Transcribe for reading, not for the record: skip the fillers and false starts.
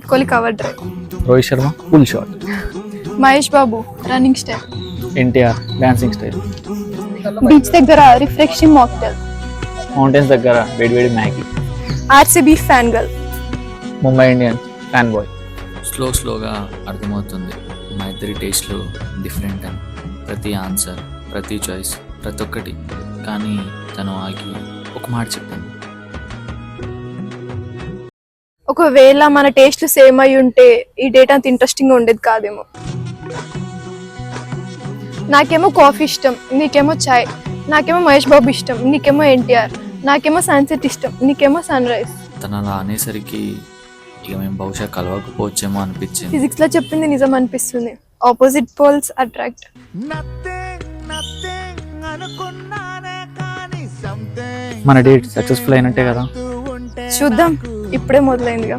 Kohli cover drive. Rohit Sharma full shot. Mahesh Babu running style. NTR dancing style. Beach దగ్గర refreshing mocktail. Mountains దగ్గర వేడివేడి Maggi. RCB fan girl. Mumbai Indians fan boy. స్లోగా అర్థమవుతుంది మా ఇద్దరి టేస్ట్లు డిఫరెంట్ అని. ప్రతి ఆన్సర్, ప్రతి చాయిస్, ప్రతి ఒక్కటి. కానీ తను ఆగి ఒక మాట చెప్పింది. ఒకవేళ మన టేస్ట్లు సేమ్ అయి ఉంటే ఈ డేట్ అంత ఇంట్రెస్టింగ్ ఉండేది కాదేమో. నాకేమో కాఫీ ఇష్టం, నీకేమో చాయ్. నాకేమో మహేష్ బాబు ఇష్టం, నీకేమో ఎన్టీఆర్. నాకేమో సన్సెట్ ఇష్టం, నీకేమో సన్ రైజ్. తను అలా అనేసరికి ఇక మేము బహుశా కలవకపోవచ్చేమో అనిపించింది. ఫిజిక్స్ లో చెప్పింది నిజం అనిపిస్తుంది. Opposite poles attract. మన డేట్ సక్సెస్ఫుల్ అయినట్టే కదా. చూద్దాం, ఇప్పుడే మొదలైందిగా.